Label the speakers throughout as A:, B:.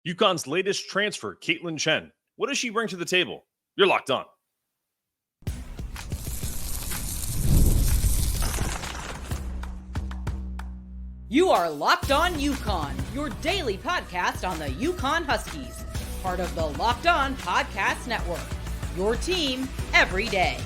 A: UConn's latest transfer, Kaitlyn Chen. What does she bring to the table? You're locked on.
B: You are Locked On UConn, your daily podcast on the UConn Huskies, part of the Locked On Podcast Network, your team every day.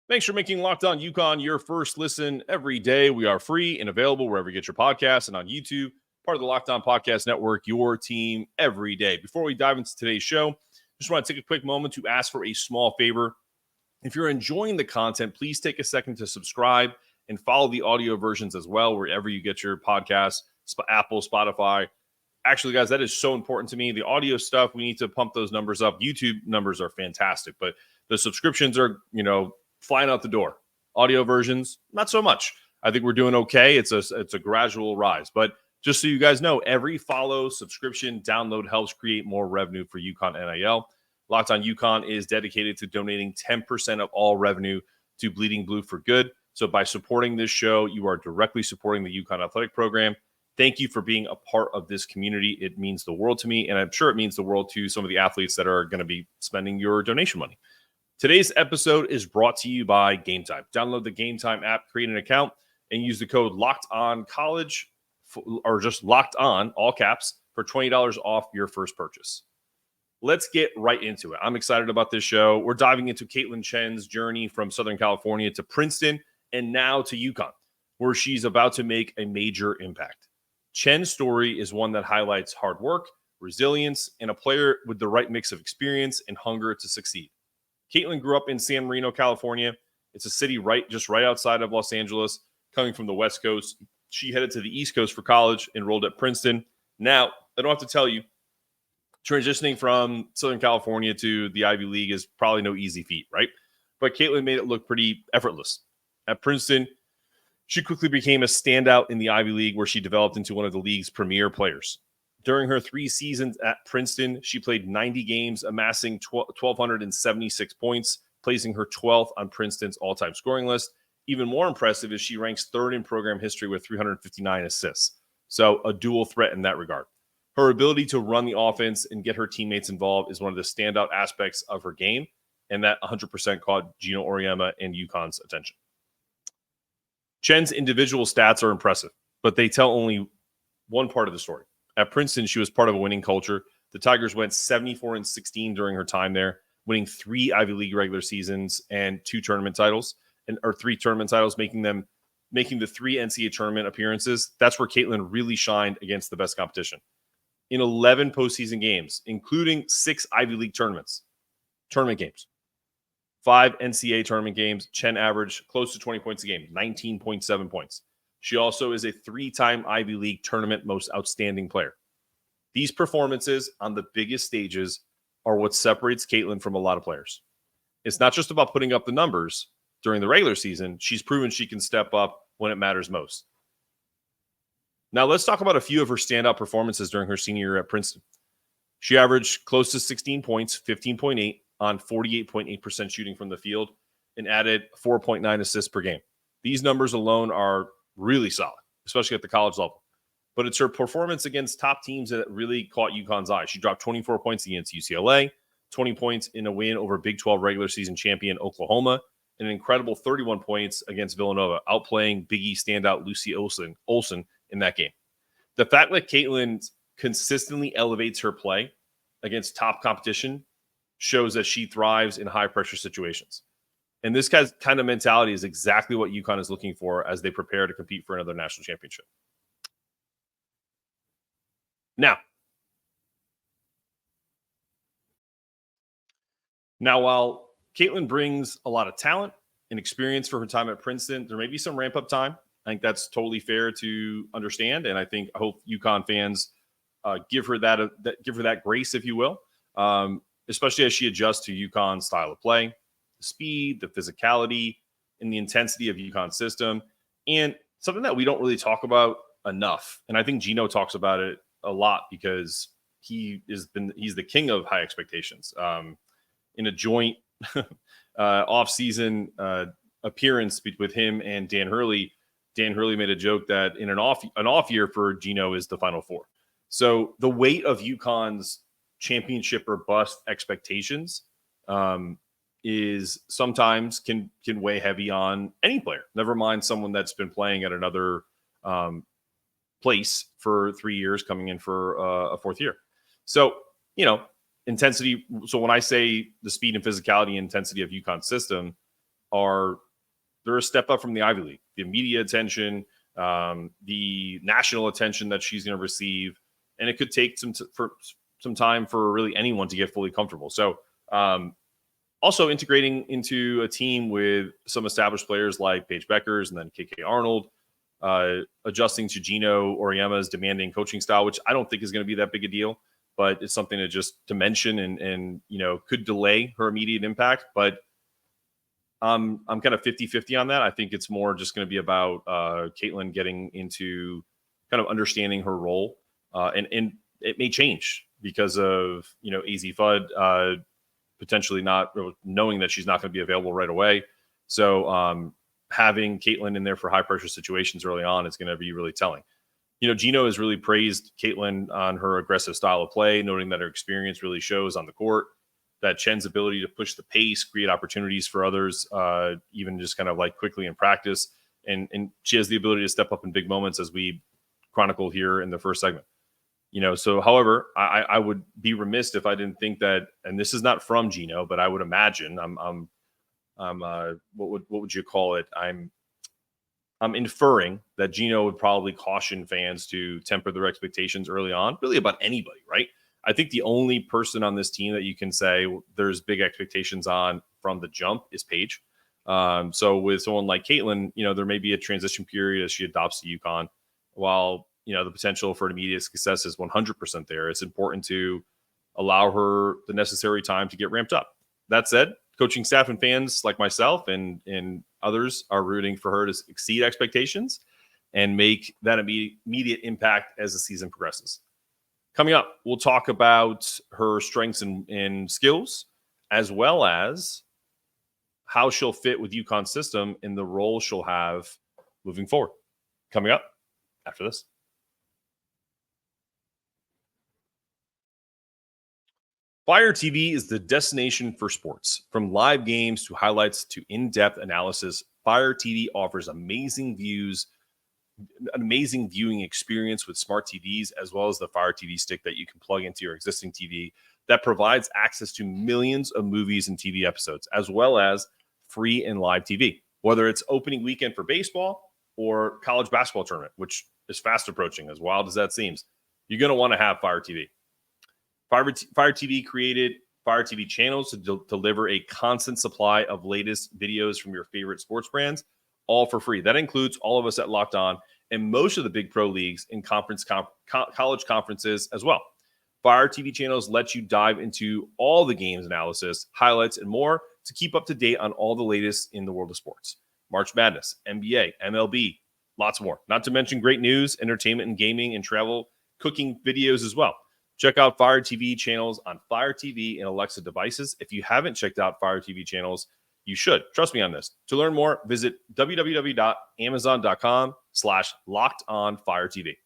A: Thanks for making Locked On UConn your first listen every day. We are free and available wherever you get your podcasts and on YouTube, part of the Locked On Podcast Network, your team every day. Before we dive into today's show, just want to take a quick moment to ask for a small favor. If you're enjoying the content, please take a second to subscribe and follow the audio versions as well, wherever you get your podcasts, Apple, Spotify. Actually, guys, that is so important to me. The audio stuff, we need to pump those numbers up. YouTube numbers are fantastic, but the subscriptions are, flying out the door. Audio versions, not so much. I think we're doing okay. It's a gradual rise. But just so you guys know, every follow, subscription, download helps create more revenue for UConn NIL. Locked On UConn is dedicated to donating 10% of all revenue to Bleeding Blue for Good. So by supporting this show, you are directly supporting the UConn athletic program. Thank you for being a part of this community. It means the world to me, and I'm sure it means the world to some of the athletes that are going to be spending your donation money. Today's episode is brought to you by Game Time. Download the Game Time app, create an account, and use the code LOCKEDONCollege, or just Locked On, all caps, for $20 off your first purchase. Let's get right into it. I'm excited about this show. We're diving into Kaitlyn Chen's journey from Southern California to Princeton and now to UConn, where she's about to make a major impact. Chen's story is one that highlights hard work, resilience, and a player with the right mix of experience and hunger to succeed. Kaitlyn grew up in San Marino, California. It's a city right outside of Los Angeles, coming from the West Coast. She headed to the East Coast for college, enrolled at Princeton. Now, I don't have to tell you, transitioning from Southern California to the Ivy League is probably no easy feat, right? But Kaitlyn made it look pretty effortless. At Princeton, she quickly became a standout in the Ivy League, where she developed into one of the league's premier players. During her 3 seasons at Princeton, she played 90 games, amassing 1,276 points, placing her 12th on Princeton's all-time scoring list. Even more impressive is she ranks 3rd in program history with 359 assists. So a dual threat in that regard. Her ability to run the offense and get her teammates involved is one of the standout aspects of her game, and that 100% caught Geno Auriemma and UConn's attention. Chen's individual stats are impressive, but they tell only one part of the story. At Princeton, she was part of a winning culture. The Tigers went 74-16 during her time there, winning 3 Ivy League regular seasons and 3 tournament titles, making the 3 NCAA tournament appearances. That's where Kaitlyn really shined against the best competition. In 11 postseason games, including 6 Ivy League tournament games, 5 NCAA tournament games, Chen averaged close to 20 points a game, 19.7 points. She also is a 3-time Ivy League tournament most outstanding player. These performances on the biggest stages are what separates Kaitlyn from a lot of players. It's not just about putting up the numbers during the regular season. She's proven she can step up when it matters most. Now let's talk about a few of her standout performances during her senior year at Princeton. She averaged close to 16 points, 15.8 on 48.8% shooting from the field, and added 4.9 assists per game. These numbers alone are really solid, especially at the college level. But it's her performance against top teams that really caught UConn's eye. She dropped 24 points against UCLA, 20 points in a win over Big 12 regular season champion Oklahoma, and an incredible 31 points against Villanova, outplaying Big East standout Lucy Olsen in that game. The fact that Kaitlyn consistently elevates her play against top competition shows that she thrives in high-pressure situations. And this kind of mentality is exactly what UConn is looking for as they prepare to compete for another national championship. Now, while Kaitlyn brings a lot of talent and experience for her time at Princeton, there may be some ramp-up time. I think that's totally fair to understand, and I hope UConn fans give her that grace, if you will, especially as she adjusts to UConn's style of play. Speed, the physicality, and the intensity of UConn's system, and something that we don't really talk about enough. And I think Geno talks about it a lot because he's the king of high expectations. In a joint off-season appearance with him and Dan Hurley, Dan Hurley made a joke that in an off year for Geno is the Final Four. So the weight of UConn's championship or bust expectations is sometimes can weigh heavy on any player. Never mind someone that's been playing at another place for 3 years, coming in for a fourth year. So, intensity. So when I say the speed and physicality and intensity of UConn's system they're a step up from the Ivy League. The media attention, the national attention that she's going to receive, and it could take some time for really anyone to get fully comfortable. So, also integrating into a team with some established players like Paige Beckers and then KK Arnold, adjusting to Geno Auriemma's demanding coaching style, which I don't think is going to be that big a deal, but it's something to mention and could delay her immediate impact. But I'm kind of 50-50 on that. I think it's more just going to be about Kaitlyn getting into kind of understanding her role. And it may change because of, AZ Fudd potentially not knowing that she's not going to be available right away. So having Kaitlyn in there for high pressure situations early on is going to be really telling. Geno has really praised Kaitlyn on her aggressive style of play, noting that her experience really shows on the court, that Chen's ability to push the pace, create opportunities for others, even just kind of like quickly in practice. And she has the ability to step up in big moments, as we chronicled here in the first segment. So however, I would be remiss if I didn't think that, and this is not from Geno, but I would imagine I'm what would you call it? I'm inferring that Geno would probably caution fans to temper their expectations early on, really about anybody, right? I think the only person on this team that you can say there's big expectations on from the jump is Paige. So with someone like Kaitlyn, there may be a transition period as she adopts to UConn. While, the potential for immediate success is 100% there, it's important to allow her the necessary time to get ramped up. That said, coaching staff and fans like myself and others are rooting for her to exceed expectations and make that immediate impact as the season progresses. Coming up, we'll talk about her strengths and skills, as well as how she'll fit with UConn's system and the role she'll have moving forward. Coming up after this. Fire TV is the destination for sports. From live games to highlights to in-depth analysis, Fire TV offers amazing viewing experience with smart TVs, as well as the Fire TV stick that you can plug into your existing TV that provides access to millions of movies and TV episodes, as well as free and live TV. Whether it's opening weekend for baseball or college basketball tournament, which is fast approaching, as wild as that seems, you're going to want to have Fire TV. Fire TV created Fire TV channels to deliver a constant supply of latest videos from your favorite sports brands, all for free. That includes all of us at Locked On and most of the big pro leagues and college conferences as well. Fire TV channels let you dive into all the games analysis, highlights, and more to keep up to date on all the latest in the world of sports. March Madness, NBA, MLB, lots more. Not to mention great news, entertainment, and gaming and travel, cooking videos as well. Check out Fire TV channels on Fire TV and Alexa devices. If you haven't checked out Fire TV channels, you should. Trust me on this. To learn more, visit www.amazon.com/lockedonfiretv.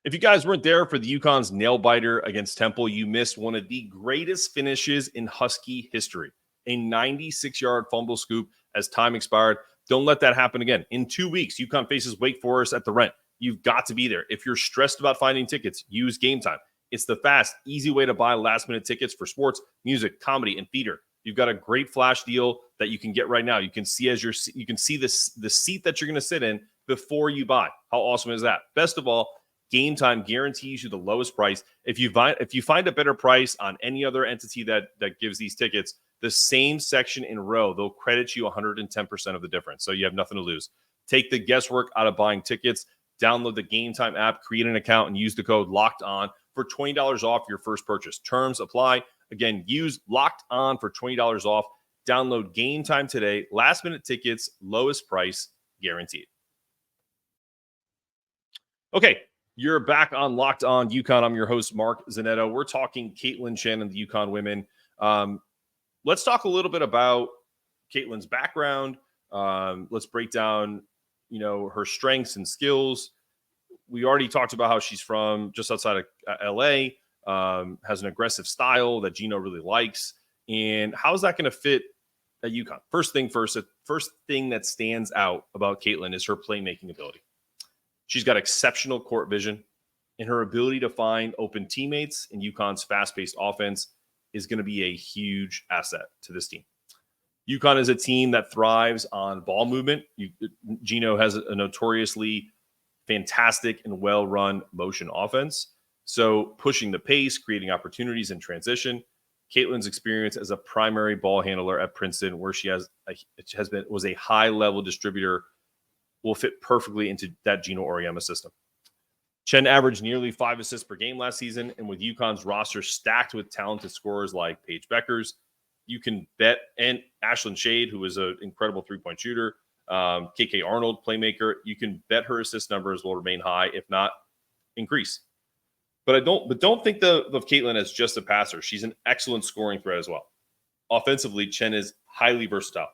A: If you guys weren't there for the UConn's nail biter against Temple, you missed one of the greatest finishes in Husky history. A 96-yard fumble scoop as time expired. Don't let that happen again. In 2 weeks, UConn faces Wake Forest at the Rent. You've got to be there. If you're stressed about finding tickets, use Game Time. It's the fast, easy way to buy last-minute tickets for sports, music, comedy, and theater. You've got a great flash deal that you can get right now. You can see the seat that you're going to sit in before you buy. How awesome is that? Best of all, Game Time guarantees you the lowest price. If you find a better price on any other entity that gives these tickets, the same section in row, they'll credit you 110% of the difference. So you have nothing to lose. Take the guesswork out of buying tickets. Download the Game Time app, create an account, and use the code Locked On for $20 off your first purchase. Terms apply. Again, use Locked On for $20 off. Download Game Time today. Last minute tickets, lowest price guaranteed. Okay, You're back on Locked On UConn. I'm your host, Mark Zanetto. We're talking Kaitlyn Chen and the UConn women. Let's talk a little bit about Kaitlyn's background. Let's break down, her strengths and skills. We already talked about how she's from just outside of LA, has an aggressive style that Geno really likes. And how is that going to fit at UConn? First thing that stands out about Kaitlyn is her playmaking ability. She's got exceptional court vision, and her ability to find open teammates in UConn's fast-paced offense is going to be a huge asset to this team. UConn is a team that thrives on ball movement. Geno has a notoriously fantastic and well-run motion offense. So pushing the pace, creating opportunities in transition. Kaitlyn's experience as a primary ball handler at Princeton, where she was a high-level distributor, will fit perfectly into that Geno Auriemma system. Chen averaged nearly 5 assists per game last season, and with UConn's roster stacked with talented scorers like Paige Beckers, you can bet, and Ashlyn Shade, who is an incredible three-point shooter, KK Arnold, playmaker, you can bet her assist numbers will remain high, if not increase. But don't think of Kaitlyn as just a passer. She's an excellent scoring threat as well. Offensively, Chen is highly versatile.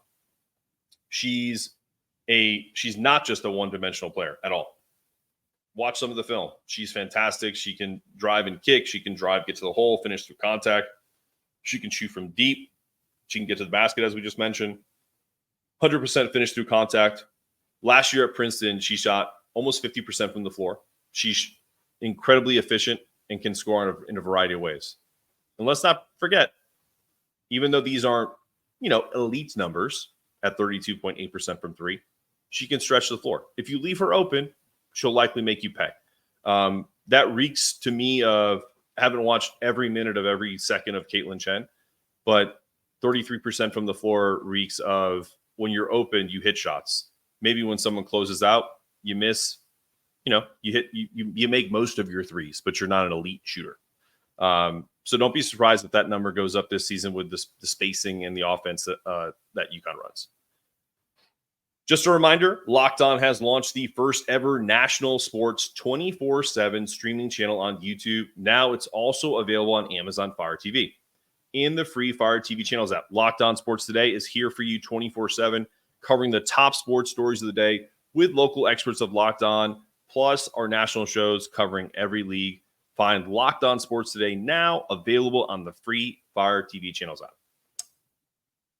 A: She's not just a one-dimensional player at all. Watch some of the film. She's fantastic. She can drive and kick. She can drive, get to the hole, finish through contact. She can shoot from deep. She can get to the basket, as we just mentioned. 100% finish through contact. Last year at Princeton, she shot almost 50% from the floor. She's incredibly efficient and can score in a variety of ways. And let's not forget, even though these aren't, elite numbers at 32.8% from three, she can stretch the floor. If you leave her open, she'll likely make you pay. That reeks to me of, I haven't watched every minute of every second of Kaitlyn Chen, but 33% from the floor reeks of, when you're open, you hit shots. Maybe when someone closes out, you miss, you make most of your threes, but you're not an elite shooter. So don't be surprised if that number goes up this season with the spacing and the offense that UConn runs. Just a reminder, Locked On has launched the first ever national sports 24/7 streaming channel on YouTube. Now it's also available on Amazon Fire TV. In the free Fire TV channels app, Locked On Sports Today is here for you 24/7, covering the top sports stories of the day with local experts of Locked On, plus our national shows covering every league. Find Locked On Sports Today now, available on the free Fire TV channels app.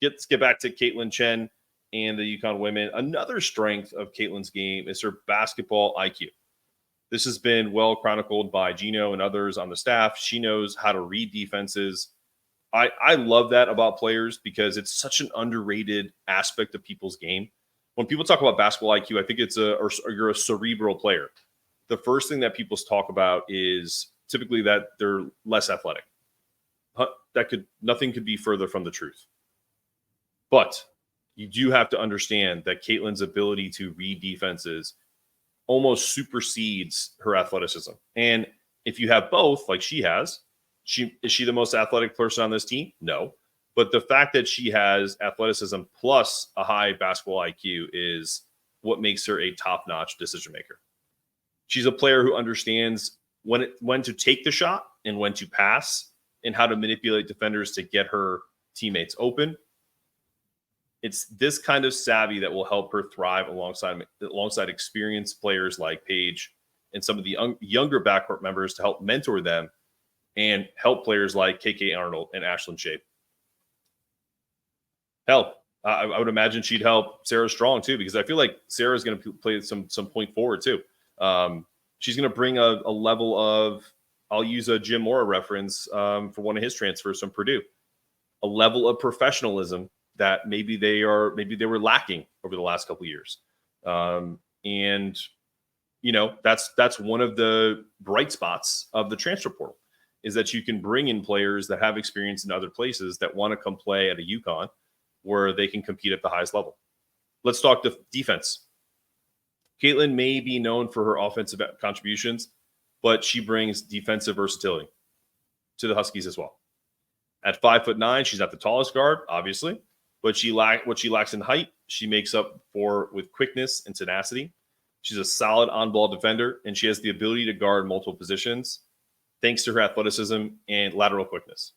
A: Let's get back to Kaitlyn Chen and the UConn women. Another strength of Kaitlyn's game is her basketball IQ. This has been well chronicled by Geno and others on the staff. She knows how to read defenses. I love that about players because it's such an underrated aspect of people's game. When people talk about basketball IQ, I think you're a cerebral player. The first thing that people talk about is typically that they're less athletic. Nothing could be further from the truth. But you do have to understand that Kaitlyn's ability to read defenses almost supersedes her athleticism. And if you have both, like she has, is she the most athletic person on this team? No. But the fact that she has athleticism plus a high basketball IQ is what makes her a top-notch decision maker. She's a player who understands when to take the shot and when to pass and how to manipulate defenders to get her teammates open. It's this kind of savvy that will help her thrive alongside experienced players like Paige and some of the younger backcourt members to help mentor them and help players like KK Arnold and Ashlyn Shade. Hell, I would imagine she'd help Sarah Strong too, because I feel like Sarah's going to play some point forward too. She's going to bring a level of, I'll use a Jim Mora reference for one of his transfers from Purdue, a level of professionalism that maybe they were lacking over the last couple of years. And that's one of the bright spots of the transfer portal, is that you can bring in players that have experience in other places that want to come play at a UConn where they can compete at the highest level. Let's talk defense. Kaitlyn may be known for her offensive contributions, but she brings defensive versatility to the Huskies as well. At 5'9", she's not the tallest guard, obviously, but what she lacks in height, she makes up for with quickness and tenacity. She's a solid on-ball defender, and she has the ability to guard multiple positions thanks to her athleticism and lateral quickness.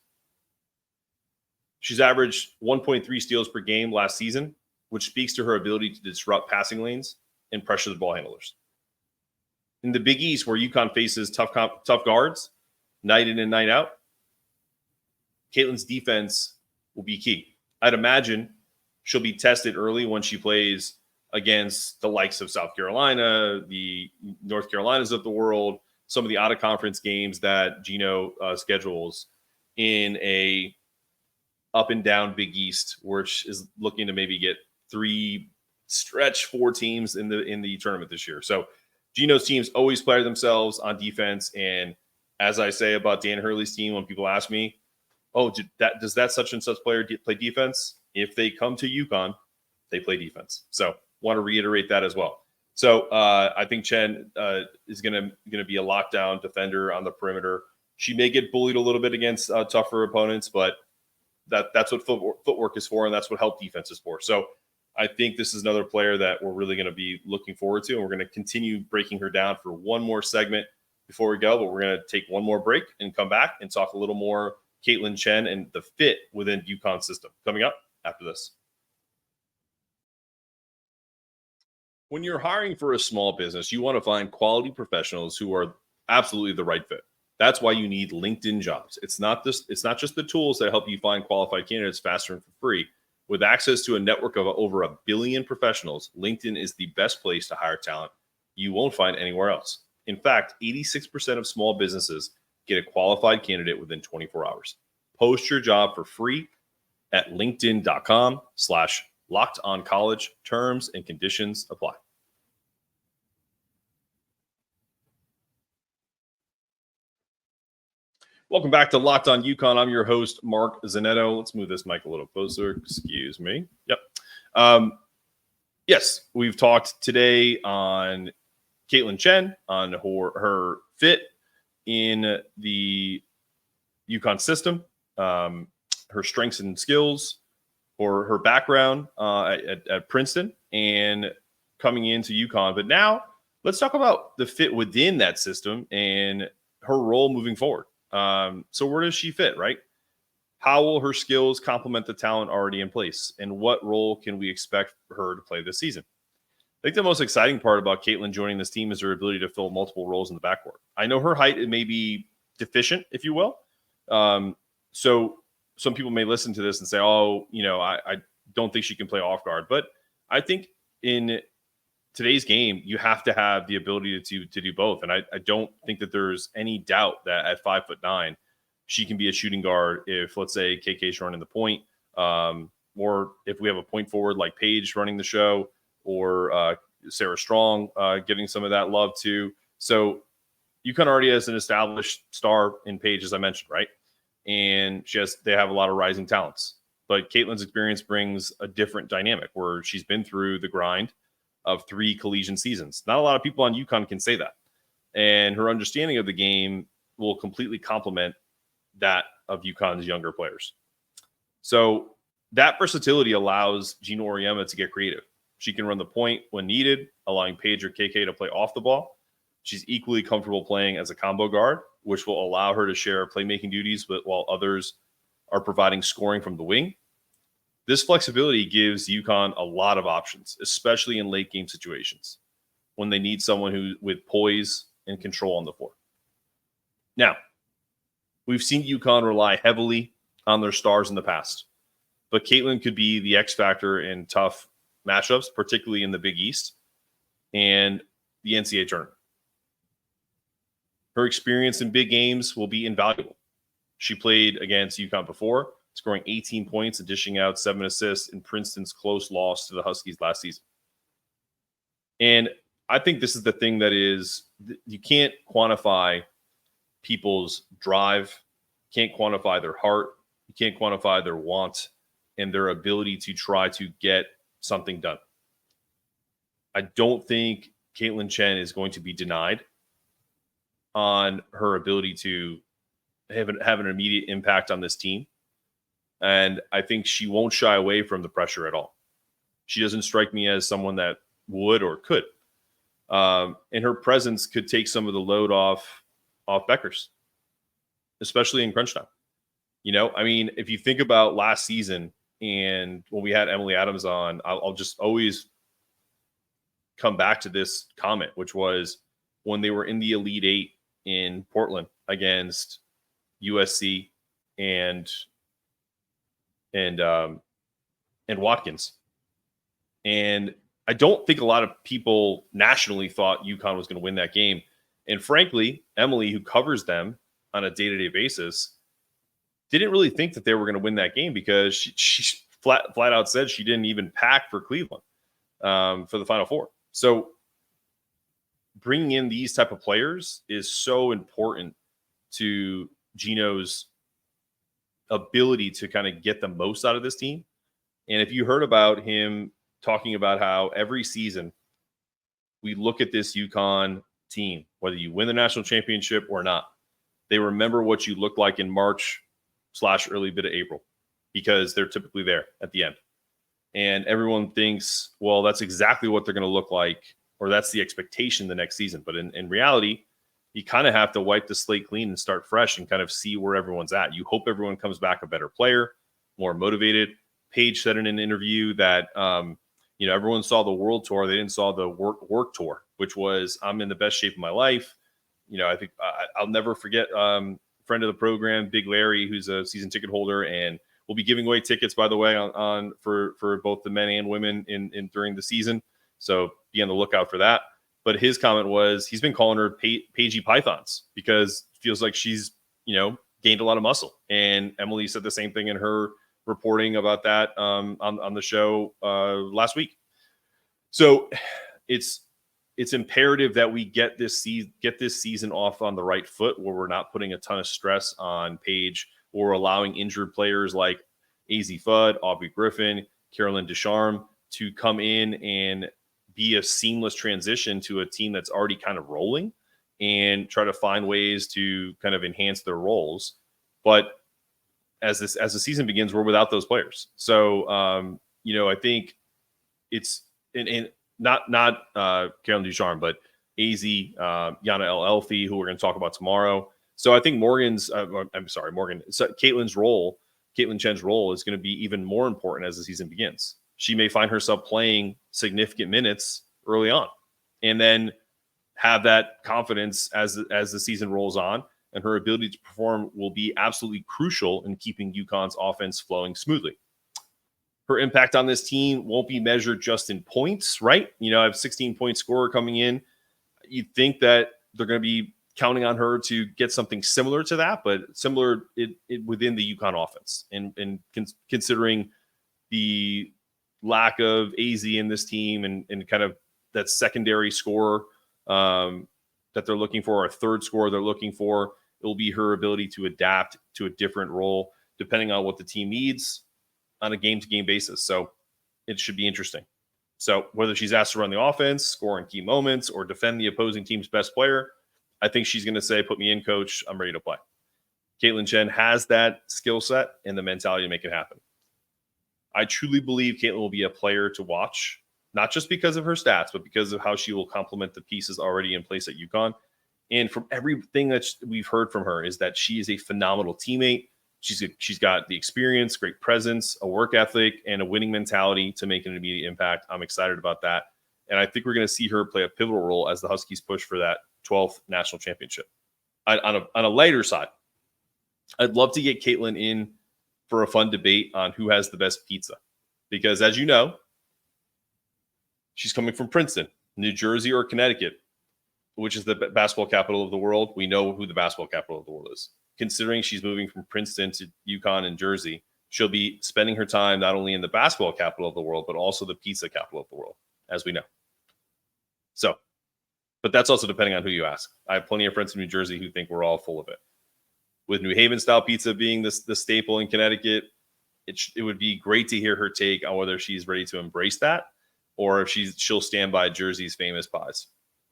A: She's averaged 1.3 steals per game last season, which speaks to her ability to disrupt passing lanes and pressure the ball handlers. In the Big East, where UConn faces tough guards night in and night out, Kaitlyn's defense will be key. I'd imagine she'll be tested early when she plays against the likes of South Carolina, the North Carolinas of the world, some of the out-of-conference games that Geno schedules in a up-and-down Big East, which is looking to maybe get 4 teams in the tournament this year. So Geno's teams always play themselves on defense, and as I say about Dan Hurley's team, when people ask me, oh, does that such and such player play defense? If they come to UConn, they play defense. So want to reiterate that as well. So I think Chen is going to be a lockdown defender on the perimeter. She may get bullied a little bit against tougher opponents, but that's what footwork is for, and that's what help defense is for. So I think this is another player that we're really going to be looking forward to, and we're going to continue breaking her down for one more segment before we go, but we're going to take one more break and come back and talk a little more Kaitlyn Chen and the fit within UConn's system. Coming up after this. When you're hiring for a small business, you want to find quality professionals who are absolutely the right fit. That's why you need LinkedIn Jobs. It's not just the tools that help you find qualified candidates faster and for free. With access to a network of over 1 billion professionals, LinkedIn is the best place to hire talent you won't find anywhere else. In fact, 86% of small businesses get a qualified candidate within 24 hours. Post your job for free at linkedin.com/lockedoncollege. Terms and conditions apply. Welcome back to Locked On UConn. I'm your host, Mark Zanetto. Let's move this mic a little closer. Excuse me. Yep. Yes, we've talked today on Kaitlyn Chen, on her fit in the UConn system, her strengths and skills, or her background at Princeton and coming into UConn. But now let's talk about the fit within that system and her role moving forward. So where does she fit, right? How will her skills complement the talent already in place? And what role can we expect her to play this season? I think the most exciting part about Kaitlyn joining this team is her ability to fill multiple roles in the backcourt. I know her height may be deficient, if you will. So some people may listen to this and say, oh, I don't think she can play off guard. But I think in today's game, you have to have the ability to do both. And I don't think that there's any doubt that at 5'9", she can be a shooting guard if, let's say, KK's running the point, or if we have a point forward like Paige running the show, or Sarah Strong getting some of that love too. So UConn already has an established star in Paige, as I mentioned, right? And they have a lot of rising talents. But Kaitlyn's experience brings a different dynamic where she's been through the grind of 3 collegiate seasons. Not a lot of people on UConn can say that. And her understanding of the game will completely complement that of UConn's younger players. So that versatility allows Geno Auriemma to get creative. She can run the point when needed, allowing Paige or KK to play off the ball. She's equally comfortable playing as a combo guard, which will allow her to share playmaking duties while others are providing scoring from the wing. This flexibility gives UConn a lot of options, especially in late game situations when they need someone with poise and control on the floor. Now, we've seen UConn rely heavily on their stars in the past, but Kaitlyn could be the X factor in tough matchups, particularly in the Big East and the NCAA tournament. Her experience in big games will be invaluable. She played against UConn before, scoring 18 points and dishing out 7 assists in Princeton's close loss to the Huskies last season. And I think this is the thing that is, you can't quantify people's drive, can't quantify their heart, you can't quantify their want and their ability to try to get something done. I don't think Kaitlyn Chen is going to be denied on her ability to have an immediate impact on this team. And I think she won't shy away from the pressure at all. She doesn't strike me as someone that would or could. And her presence could take some of the load off Beckers, especially in crunch time. I mean, if you think about last season and when we had Emily Adams on, I'll just always come back to this comment, which was when they were in the Elite Eight in Portland against USC and Watkins. And I don't think a lot of people nationally thought UConn was going to win that game. And frankly, Emily, who covers them on a day-to-day basis, didn't really think that they were going to win that game because she flat out said she didn't even pack for Cleveland for the Final Four. So bringing in these type of players is so important to Geno's ability to kind of get the most out of this team. And if you heard about him talking about how every season we look at this UConn team, whether you win the national championship or not, they remember what you look like in March/early bit of April because they're typically there at the end. And everyone thinks, well, that's exactly what they're going to look like, or that's the expectation the next season. But in reality, you kind of have to wipe the slate clean and start fresh and kind of see where everyone's at. You hope everyone comes back a better player, more motivated. Paige said in an interview that, everyone saw the world tour. They didn't saw the work tour, which was, I'm in the best shape of my life. I think I'll never forget friend of the program, Big Larry, who's a season ticket holder, and we'll be giving away tickets, by the way, for both the men and women in during the season. So be on the lookout for that. But his comment was he's been calling her Paigey Pythons because it feels like she's, gained a lot of muscle. And Emily said the same thing in her reporting about that on the show last week. So it's imperative that we get this season off on the right foot where we're not putting a ton of stress on Paige or allowing injured players like AZ Fudd, Aubrey Griffin, Carolyn Descharme to come in and be a seamless transition to a team that's already kind of rolling and try to find ways to kind of enhance their roles. But as the season begins, we're without those players. So, I think it's not Carolyn Ducharme, but AZ, Yana El Elfi, who we're going to talk about tomorrow. So I think Kaitlyn Chen's role is going to be even more important as the season begins. She may find herself playing significant minutes early on and then have that confidence as the season rolls on, and her ability to perform will be absolutely crucial in keeping UConn's offense flowing smoothly. Her impact on this team won't be measured just in points, right? I have 16-point scorer coming in. You'd think that they're going to be counting on her to get something similar to that, but similar within the UConn offense. And considering the lack of AZ in this team and kind of that secondary scorer that they're looking for, or a third scorer they're looking for, it will be her ability to adapt to a different role depending on what the team needs on a game-to-game basis. So it should be interesting. So whether she's asked to run the offense, score in key moments, or defend the opposing team's best player, I think she's going to say, put me in, coach. I'm ready to play. Kaitlyn Chen has that skill set and the mentality to make it happen. I truly believe Kaitlyn will be a player to watch, not just because of her stats, but because of how she will complement the pieces already in place at UConn. And from everything that we've heard from her is that she is a phenomenal teammate. She's got the experience, great presence, a work ethic, and a winning mentality to make an immediate impact. I'm excited about that. And I think we're going to see her play a pivotal role as the Huskies push for that 12th national championship. On a lighter side, I'd love to get Kaitlyn in for a fun debate on who has the best pizza. Because as you know, she's coming from Princeton, New Jersey, or Connecticut, which is the basketball capital of the world. We know who the basketball capital of the world is. Considering she's moving from Princeton to UConn and Jersey, she'll be spending her time not only in the basketball capital of the world, but also the pizza capital of the world, as we know. So, but that's also depending on who you ask. I have plenty of friends in New Jersey who think we're all full of it. With New Haven style pizza being the staple in Connecticut, it would be great to hear her take on whether she's ready to embrace that or if she'll stand by Jersey's famous pies.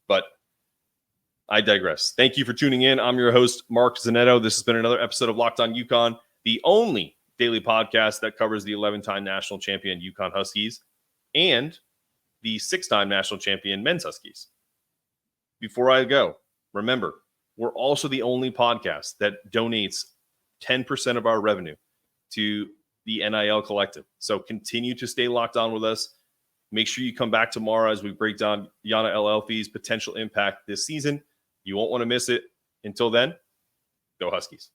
A: But I digress. Thank you for tuning in. I'm your host, Mark Zanetto. This has been another episode of Locked on UConn, the only daily podcast that covers the 11-time national champion UConn Huskies and the 6-time national champion men's Huskies. before I go, remember, we're also the only podcast that donates 10% of our revenue to the NIL Collective. So continue to stay locked on with us. Make sure you come back tomorrow as we break down Yana El-Elfi's potential impact this season. You won't want to miss it. Until then, go Huskies.